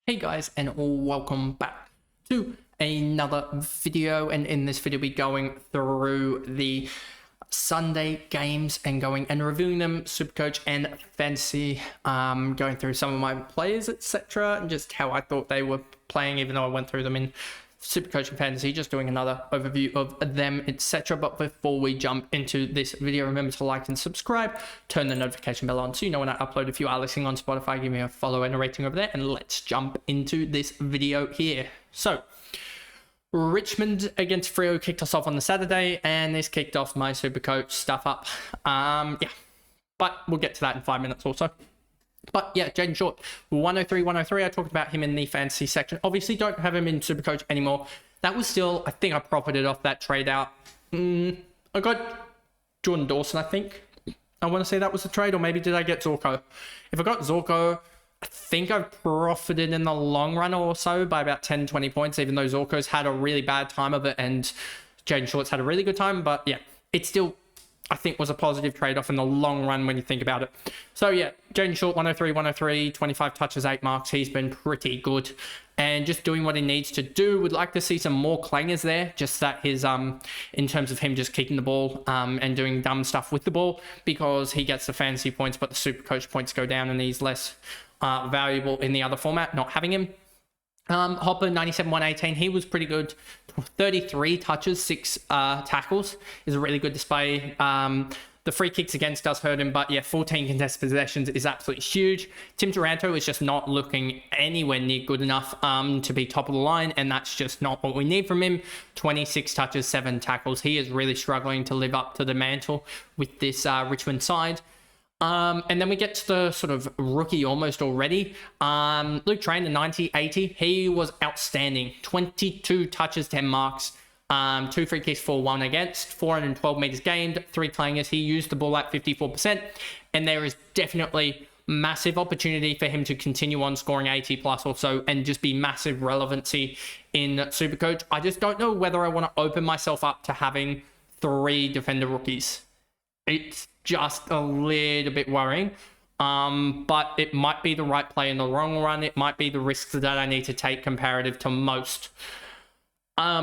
Hey guys, and welcome back to another video. And in this video we're going through the Sunday games and going and reviewing them, SuperCoach and Fantasy, going through some of my players, etc., and just how I thought they were playing, even though I went through them in SuperCoach and Fantasy, just doing another overview of them, etc. But before we jump into this video, remember to like and subscribe, turn the notification bell on so you know when I upload. If you are listening on Spotify, give me a follow and a rating over there, and let's jump into this video here. So Richmond against Freo kicked us off on the Saturday, and this kicked off my SuperCoach stuff up. Yeah, but we'll get to that in 5 minutes or so. But yeah, Jaden Short, 103. I talked about him in the fantasy section. Obviously, don't have him in SuperCoach anymore. That was still, I think I profited off that trade out. I got Jordan Dawson, I think. I want to say that was the trade, or maybe did I get Zorko? If I got Zorko, I think I profited in the long run or so by about 10, 20 points, even though Zorko's had a really bad time of it and Jaden Short's had a really good time. But yeah, it's still, I think, was a positive trade-off in the long run when you think about it. So yeah, Jaden Short, 103, 25 touches, 8 marks. He's been pretty good and just doing what he needs to do. Would like to see some more clangers there, just that his, in terms of him just kicking the ball and doing dumb stuff with the ball, because he gets the fantasy points, but the SuperCoach points go down and he's less valuable in the other format, not having him. Hopper, 97, 118. He was pretty good. 33 touches, 6 tackles is a really good display. The free kicks against does hurt him, but yeah, 14 contested possessions is absolutely huge. Tim Taranto is just not looking anywhere near good enough to be top of the line, and that's just not what we need from him. 26 touches, 7 tackles. He is really struggling to live up to the mantle with this Richmond side. And then we get to the sort of rookie almost already. Luke Train, the 90, 80. He was outstanding. 22 touches, 10 marks, 2 free kicks for 1 against, 412 meters gained, 3 clangers. He used the ball at 54%, and there is definitely massive opportunity for him to continue on scoring 80 plus or so and just be massive relevancy in SuperCoach. I just don't know whether I want to open myself up to having 3 defender rookies. It's just a little bit worrying, but it might be the right play in the long run. It might be the risks that I need to take comparative to most,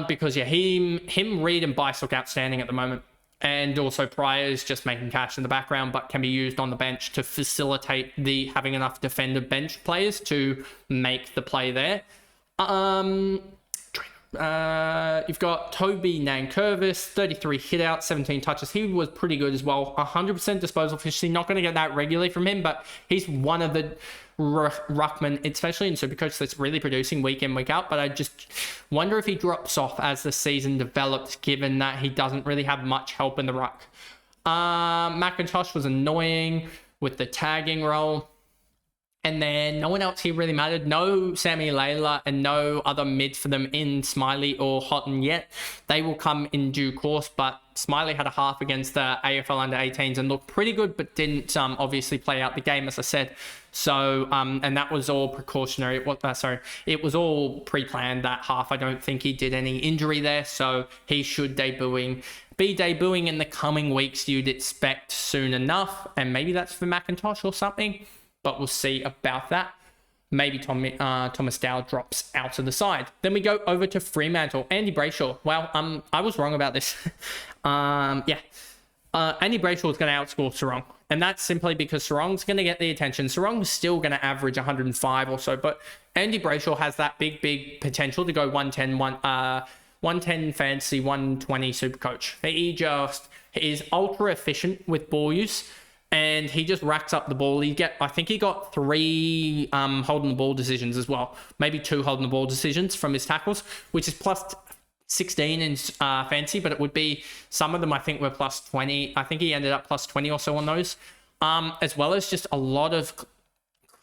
because yeah, him, Reed and Bice look outstanding at the moment, and also Pryor is just making cash in the background, but can be used on the bench to facilitate the having enough defender bench players to make the play there. You've got Toby Nankervis, 33 hit out, 17 touches. He was pretty good as well. 100% disposal efficiency. Not going to get that regularly from him, but he's one of the ruckman, especially in SuperCoach, that's really producing week in, week out. But I just wonder if he drops off as the season develops, given that he doesn't really have much help in the ruck. McIntosh was annoying with the tagging role. And then no one else here really mattered. No Sammy Layla and no other mids for them in Smiley or Houghton yet. They will come in due course, but Smiley had a half against the AFL under-18s and looked pretty good, but didn't obviously play out the game, as I said. So, and that was all precautionary. It was all pre-planned, that half. I don't think he did any injury there, so he should be debuting in the coming weeks, you'd expect soon enough. And maybe that's for McIntosh or something, but we'll see about that. Maybe Thomas Dow drops out to the side. Then we go over to Fremantle. Andy Brayshaw. Well, I was wrong about this. Andy Brayshaw is going to outscore Sarong. And that's simply because Sarong's going to get the attention. Sarong's still going to average 105 or so, but Andy Brayshaw has that big potential to go 110 fantasy, 120 SuperCoach. He just is ultra efficient with ball use, and he just racks up the ball. I think he got 3 holding the ball decisions as well. Maybe 2 holding the ball decisions from his tackles, which is plus 16 in fantasy, but it would be, some of them I think were plus 20. I think he ended up plus 20 or so on those, as well as just a lot of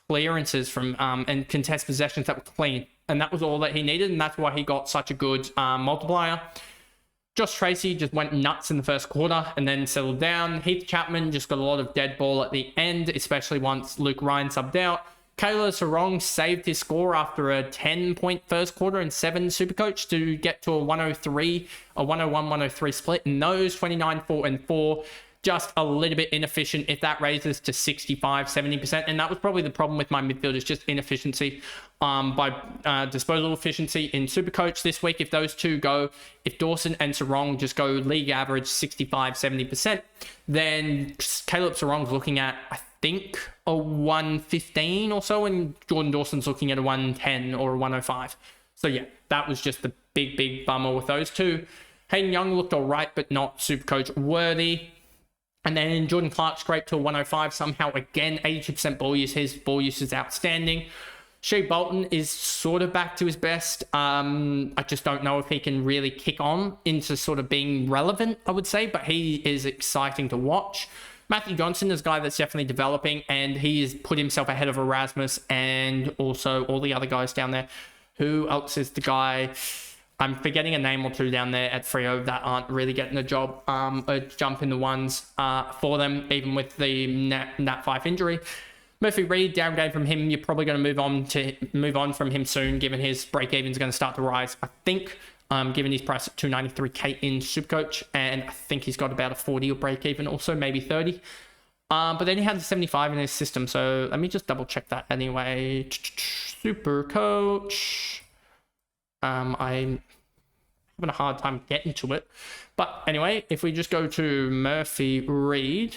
clearances from and contest possessions that were clean. And that was all that he needed, and that's why he got such a good multiplier. Josh Tracy just went nuts in the first quarter and then settled down. Heath Chapman just got a lot of dead ball at the end, especially once Luke Ryan subbed out. Kayla Sarong saved his score after a 10-point first quarter and 7 SuperCoach to get to a 101-103 split in those, 29, 4 and 4. just a little bit inefficient. If that raises to 65, 70%, and that was probably the problem with my midfielders, just inefficiency by disposal efficiency in SuperCoach this week. If those two go, if Dawson and Sarong just go league average 65, 70%, then Caleb Sarong's looking at, I think, a 115 or so, and Jordan Dawson's looking at a 110 or a 105. So yeah, that was just the big bummer with those two. Hayden Young looked all right, but not SuperCoach worthy. And then Jordan Clark scraped to a 105 somehow. Again, 82% ball use. His ball use is outstanding. Shea Bolton is sort of back to his best. I just don't know if he can really kick on into sort of being relevant, I would say, but he is exciting to watch. Matthew Johnson is a guy that's definitely developing, and he has put himself ahead of Erasmus and also all the other guys down there. Who else is the guy? I'm forgetting a name or two down there at Freo that aren't really getting a job, a jump in the ones for them, even with the Nat 5 injury. Murphy Reed, downgrade from him. You're probably going to move on from him soon, given his break even is going to start to rise. I think, given his price at 293k in SuperCoach, and I think he's got about a 40 or break even, also maybe 30. But then he had a 75 in his system, so let me just double check that anyway. SuperCoach. I'm having a hard time getting to it. But anyway, if we just go to Murphy Reed,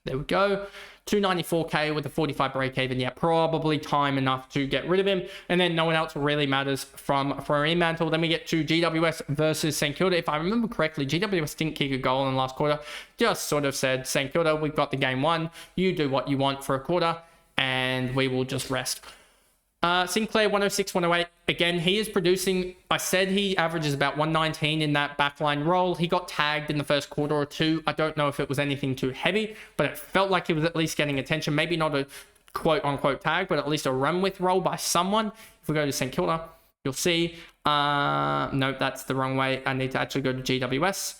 there we go. 294k with a 45 break even. Yeah, probably time enough to get rid of him. And then no one else really matters from Fremantle. Then we get to GWS versus St Kilda. If I remember correctly, GWS didn't kick a goal in the last quarter. Just sort of said, St Kilda, we've got the game won. You do what you want for a quarter, and we will just rest. Sinclair, 106, 108. Again, he is producing. I said he averages about 119 in that backline role. He got tagged in the first quarter or two. I don't know if it was anything too heavy, but it felt like he was at least getting attention. Maybe not a quote-unquote tag, but at least a run-with role by someone. If we go to St Kilda, you'll see. No, that's the wrong way. I need to actually go to GWS.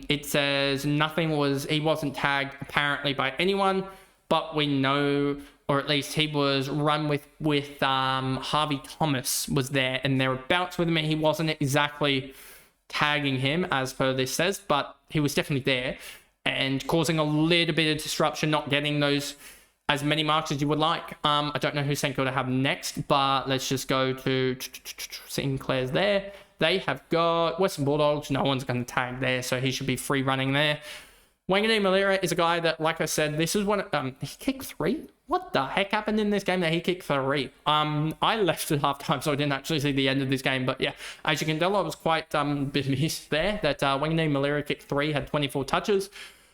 It says he wasn't tagged apparently by anyone, but we know, or at least he was run with Harvey Thomas was there, and thereabouts with him. He wasn't exactly tagging him, as per this says, but he was definitely there and causing a little bit of disruption, not getting those as many marks as you would like. I don't know who St Kilda have next, but let's just go to Sinclair's there. They have got Western Bulldogs. No one's going to tag there, so he should be free running there. Wangani Malira is a guy that, like I said, this is one. He kicked 3. What the heck happened in this game that he kicked 3? I left at halftime, so I didn't actually see the end of this game. But yeah, as you can tell, I was quite bemused there that Wangani Malira kicked 3, had 24 touches,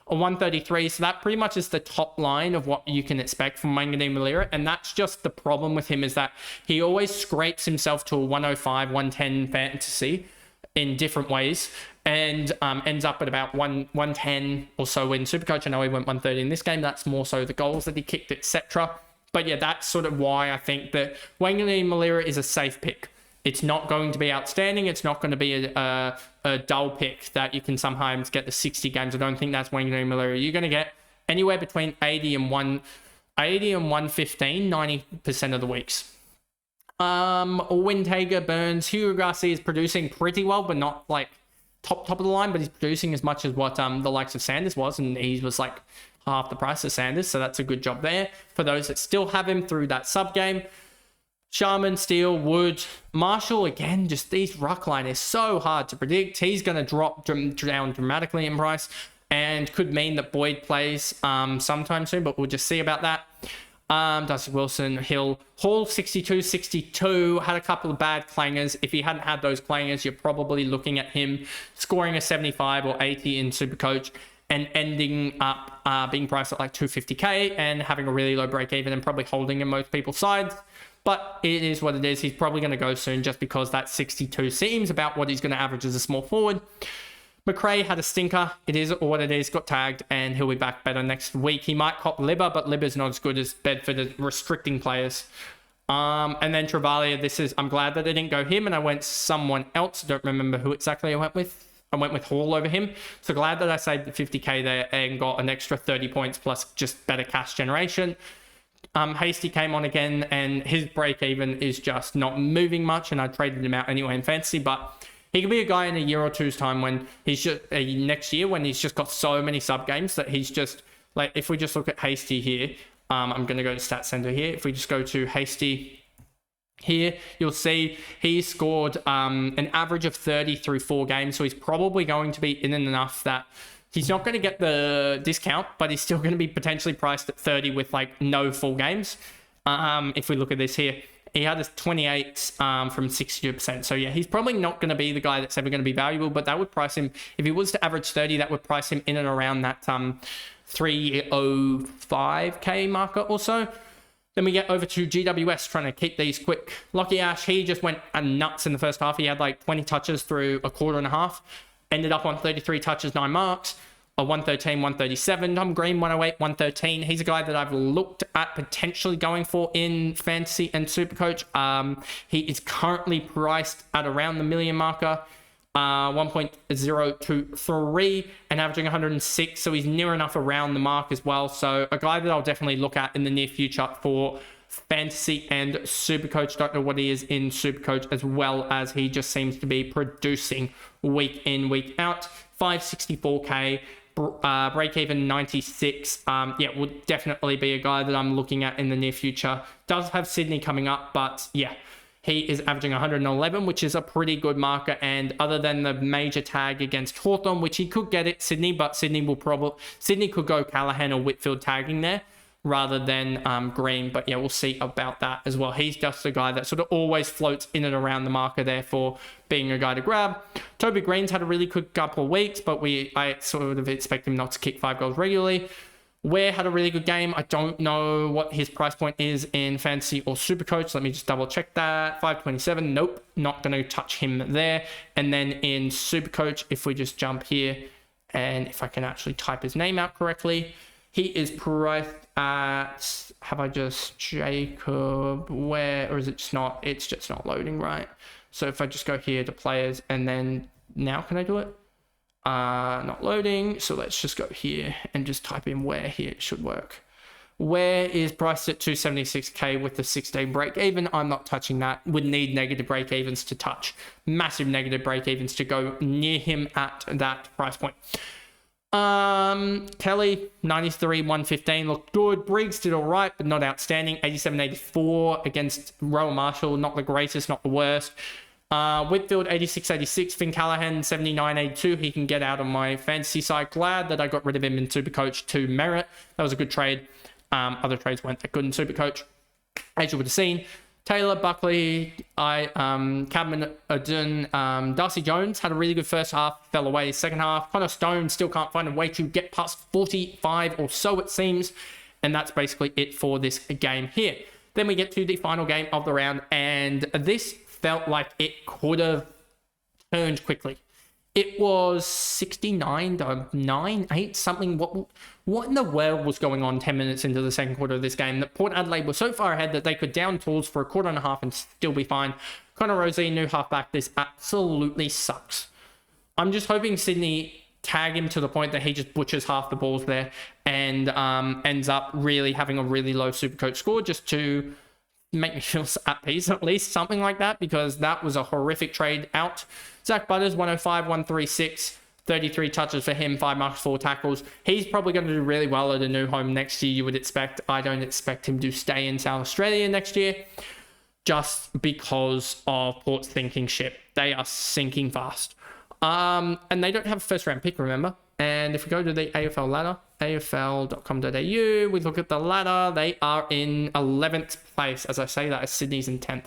a 133. So that pretty much is the top line of what you can expect from Wangani Malira. And that's just the problem with him, is that he always scrapes himself to a 105, 110 fantasy in different ways, and ends up at about 110 or so in SuperCoach. I know he went 130 in this game. That's more so the goals that he kicked, etc. But yeah, that's sort of why I think that Wangani Malira is a safe pick. It's not going to be outstanding. It's not going to be a dull pick that you can sometimes get the 60 games. I don't think that's Wangani Malira. You're going to get anywhere between 80 and 115, 90% of the weeks. Windhager, Burns, Hugo Garcia is producing pretty well, but not like top of the line, but he's producing as much as what the likes of Sanders was, and he was like half the price of Sanders, so that's a good job there for those that still have him through that sub game. Sharman, Steele, Wood, Marshall, again, just these ruck line is so hard to predict. He's going to drop down dramatically in price, and could mean that Boyd plays sometime soon, but we'll just see about that. Dusty Wilson, Hill, Hall, 62, had a couple of bad clangers. If he hadn't had those clangers, you're probably looking at him scoring a 75 or 80 in SuperCoach and ending up being priced at like 250k and having a really low break even and probably holding in most people's sides. But it is what it is. He's probably going to go soon, just because that 62 seems about what he's going to average as a small forward. McRae had a stinker. It is what it is. Got tagged, and he'll be back better next week. He might cop Libba, but Libba's not as good as Bedford at restricting players. And then Travalia, I'm glad that I didn't go him, and I went someone else. I don't remember who exactly I went with. I went with Hall over him. So glad that I saved the 50k there and got an extra 30 points plus just better cash generation. Hasty came on again, and his break even is just not moving much, and I traded him out anyway in fantasy, but he could be a guy in a year or two's time when he's just next year when he's just got so many sub games that he's just like, if we just look at Hasty here, I'm going to go to Stat Center here. If we just go to Hasty here, you'll see he scored an average of 30 through 4 games. So he's probably going to be in and enough that he's not going to get the discount, but he's still going to be potentially priced at 30 with like no full games. If we look at this here, he had his 28 from 62%. So yeah, he's probably not going to be the guy that's ever going to be valuable, but that would price him, if he was to average 30, that would price him in and around that 305k marker or so. Then we get over to GWS, trying to keep these quick. Lockie Ash, he just went nuts in the first half. He had like 20 touches through a quarter and a half. Ended up on 33 touches, 9 marks. A 113, 137. Tom Green, 108, 113. He's a guy that I've looked at potentially going for in Fantasy and Supercoach. He is currently priced at around the million marker. 1.023 and averaging 106, so he's near enough around the mark as well. So a guy that I'll definitely look at in the near future for Fantasy and Supercoach. Don't know what he is in Supercoach, as well as he just seems to be producing week in, week out. 564k, break even 96. Yeah, would definitely be a guy that I'm looking at in the near future. Does have Sydney coming up, but yeah, he is averaging 111, which is a pretty good marker. And other than the major tag against Hawthorn, which he could get at Sydney, but Sydney could go Callahan or Whitfield tagging there rather than Green. But yeah, we'll see about that as well. He's just a guy that sort of always floats in and around the marker there for being a guy to grab. Toby Green's had a really good couple of weeks, but I sort of expect him not to kick 5 goals regularly. Ware had a really good game. I don't know what his price point is in Fantasy or Supercoach. Let me just double check that. 527. Nope, not going to touch him there. And then in Supercoach, if we just jump here, and if I can actually type his name out correctly, he is priced at, have I just Jacob Ware, or is it just not? It's just not loading, right? So if I just go here to players, and then now can I do it? Not loading, so let's just go here and just type in Where here. It should work. Where is priced at 276k with the 16 break even. I'm not touching that. Would need negative break evens to touch. Massive negative break evens to go near him at that price point. Kelly 93, 115 looked good. Briggs did all right, but not outstanding. 87, 84 against Rowan Marshall. Not the greatest, not the worst. Whitfield 86-86, Finn Callahan 79-82. He can get out on my fantasy side. Glad that I got rid of him in Supercoach to merit. That was a good trade. Other trades weren't that good in Supercoach, as you would have seen. Taylor, Buckley, Cadman, Ardun, Darcy Jones had a really good first half, fell away second half. Connor Stone still can't find a way to get past 45 or so, it seems. And that's basically it for this game here. Then we get to the final game of the round, and this felt like it could have turned quickly. It was 69 to 9, 8, something. What in the world was going on 10 minutes into the second quarter of this game that Port Adelaide was so far ahead that they could down tools for a quarter and a half and still be fine. Connor Rozee, new halfback, this absolutely sucks. I'm just hoping Sydney tag him to the point that he just butchers half the balls there and ends up really having a really low Supercoach score just to make me feel at peace, at least something like that, because that was a horrific trade out. Zach Butters 105, 136, 33 touches for him, 5 marks, 4 tackles. He's probably going to do really well at a new home next year, you would expect. I don't expect him to stay in South Australia next year just because of Port's sinking ship. They are sinking fast. And they don't have a first round pick, remember? And if we go to the AFL ladder, afl.com.au, we look at the ladder, they are in 11th place. As I say that, as Sydney's in 10th.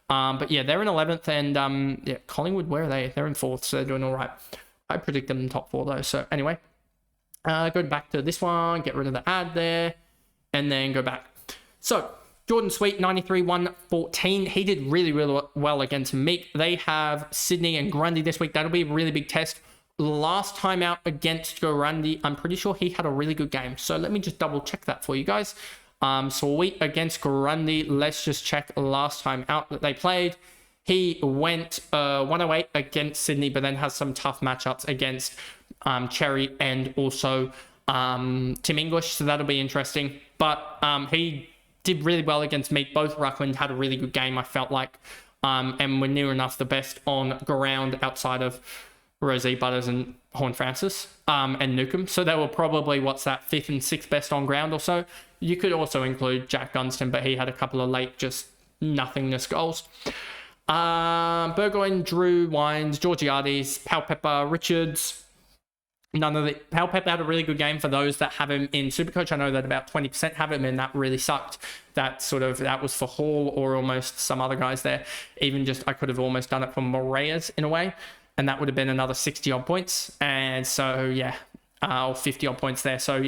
But yeah, they're in 11th, and yeah, Collingwood, where are they? They're in 4th, so they're doing all right. I predict them in top 4 though. So anyway, go back to this one, get rid of the ad there, and then go back. So Jordan Sweet, 93, 114. He did really, really well against Meek. They have Sydney and Grundy this week. That'll be a really big test. Last time out against Grundy, I'm pretty sure he had a really good game. So let me just double check that for you guys. Sweet against Grundy. Let's just check last time out that they played. He went 108 against Sydney, but then has some tough matchups against Cherry and also Tim English. So that'll be interesting. But he did really well against me. Both Ruckland had a really good game, I felt like. and we're near enough the best on ground outside of Rozee, Butters, and Horn Francis, and Newcomb. So they were probably, fifth and sixth best on ground or so. You could also include Jack Gunston, but he had a couple of late just nothingness goals. Burgoyne, Drew, Wines, Georgiades, Powpepper, Richards. None of the Powpepper had a really good game for those that have him in Supercoach. I know that about 20% have him, and that really sucked. That was for Hall or almost some other guys there. Even just I could have almost done it for Moraes in a way, and that would have been another 60 odd points. And so or 50 odd points there. So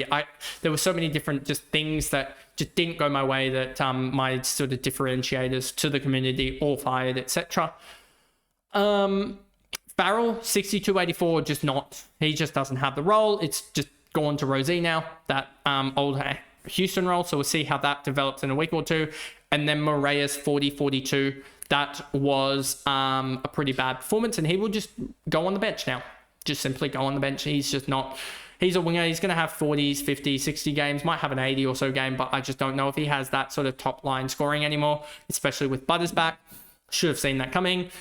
there were so many different just things that just didn't go my way that my sort of differentiators to the community all fired, etc. Farrell, 62-84, he just doesn't have the role. It's just gone to Rozee now, that old Houston role. So we'll see how that develops in a week or two. And then Moraes, 40-42. That was a pretty bad performance, and he will just go on the bench now. Just simply go on the bench. He's just not... He's a winger. He's going to have 40s, 50s, 60 games. Might have an 80 or so game, but I just don't know if he has that sort of top line scoring anymore, especially with Butters back. Should have seen that coming.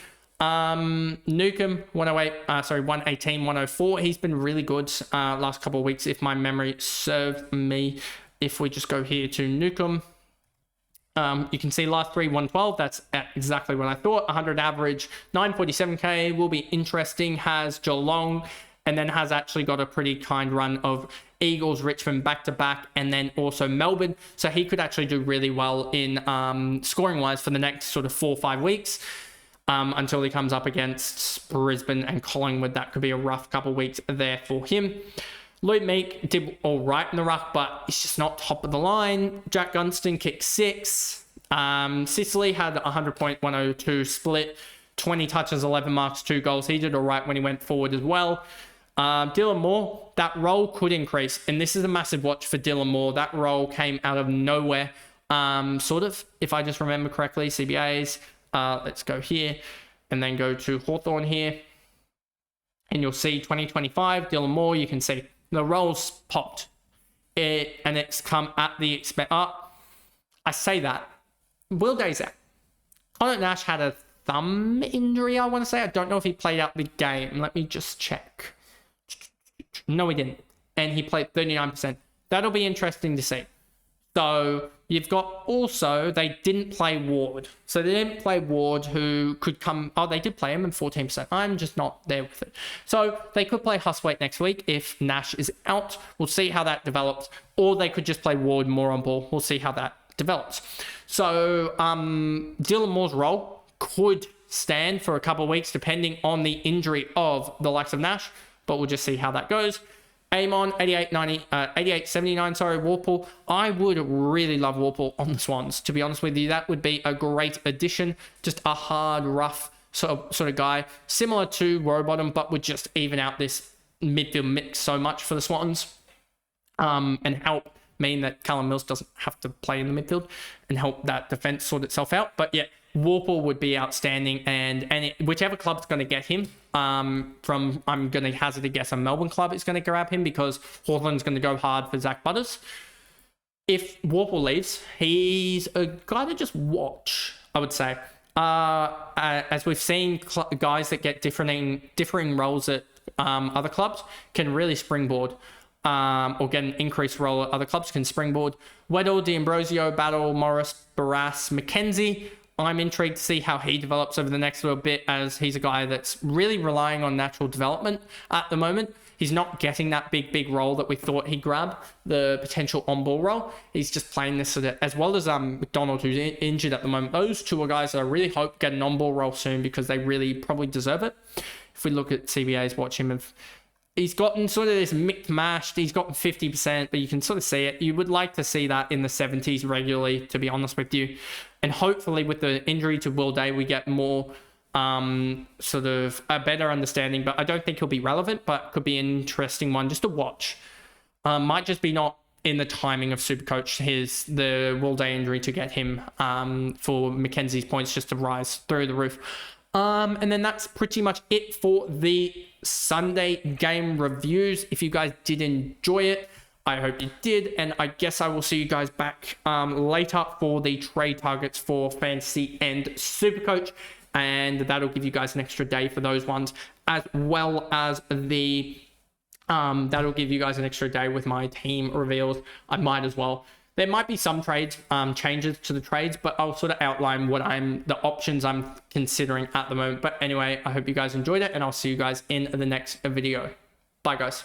Newcomb, 118, 104. He's been really good last couple of weeks, if my memory served me. If we just go here to Newcomb, you can see last three, 112. That's exactly what I thought. 100 average, 947k will be interesting. Has Geelong, and then has actually got a pretty kind run of Eagles, Richmond back-to-back, and then also Melbourne. So he could actually do really well in scoring-wise for the next sort of 4 or 5 weeks until he comes up against Brisbane and Collingwood. That could be a rough couple of weeks there for him. Luke Meek did all right in the ruck, but he's just not top of the line. Jack Gunston kicked 6. Sicily had a 100.102 split, 20 touches, 11 marks, 2 goals. He did all right when he went forward as well. Dylan Moore, that role could increase, and this is a massive watch for Dylan Moore. That role came out of nowhere, sort of, if I just remember correctly. CBAs, let's go here and then go to Hawthorn here, and you'll see 2025 Dylan Moore. You can see the roles popped, and it's come at the expense. I say that Will Day's out. Connor Nash had a thumb injury, I want to say. I don't know if he played out the game. Let me just check. No, he didn't. And he played 39%. That'll be interesting to see. So you've got also, they didn't play Ward. So they didn't play Ward, who could come... Oh, they did play him in 14%. I'm just not there with it. So they could play Huswaite next week if Nash is out. We'll see how that develops. Or they could just play Ward more on ball. We'll see how that develops. So Dylan Moore's role could stand for a couple of weeks depending on the injury of the likes of Nash, but we'll just see how that goes. Amon, 88-79, Warple. I would really love Warple on the Swans, to be honest with you. That would be a great addition. Just a hard, rough sort of guy, similar to Rowbottom, but would just even out this midfield mix so much for the Swans, and help mean that Callum Mills doesn't have to play in the midfield and help that defense sort itself out. But yeah, Warple would be outstanding, and whichever club's going to get him, I'm going to hazard a guess a Melbourne club is going to grab him, because Hawthorn's going to go hard for Zach Butters. If Warple leaves, he's a guy to just watch, I would say. As we've seen, guys that get differing roles at other clubs can really springboard, or get an increased role at other clubs, can springboard. Weddle, D'Ambrosio, Battle, Morris, Barras, McKenzie. I'm intrigued to see how he develops over the next little bit, as he's a guy that's really relying on natural development at the moment. He's not getting that big role that we thought he'd grab, the potential on-ball role. He's just playing this sort of, as well as McDonald, who's injured at the moment. Those two are guys that I really hope get an on-ball role soon, because they really probably deserve it. If we look at CBA's, watch him, he's gotten sort of this mixed mashed. He's gotten 50%, but you can sort of see it. You would like to see that in the 70s regularly, to be honest with you. And hopefully with the injury to Will Day, we get more sort of a better understanding. But I don't think he'll be relevant, but could be an interesting one just to watch. Might just be not in the timing of Supercoach, the Will Day injury to get him for Mackenzie's points just to rise through the roof. And then that's pretty much it for the Sunday game reviews. If you guys did enjoy it, I hope you did, and I guess I will see you guys back later for the trade targets for Fantasy and Supercoach. and that'll give you guys an extra day for those ones, as well as the that'll give you guys an extra day with my team reveals. I might as well. There might be some trades, changes to the trades, but I'll sort of outline what the options I'm considering at the moment. But anyway, I hope you guys enjoyed it, and I'll see you guys in the next video. Bye, guys.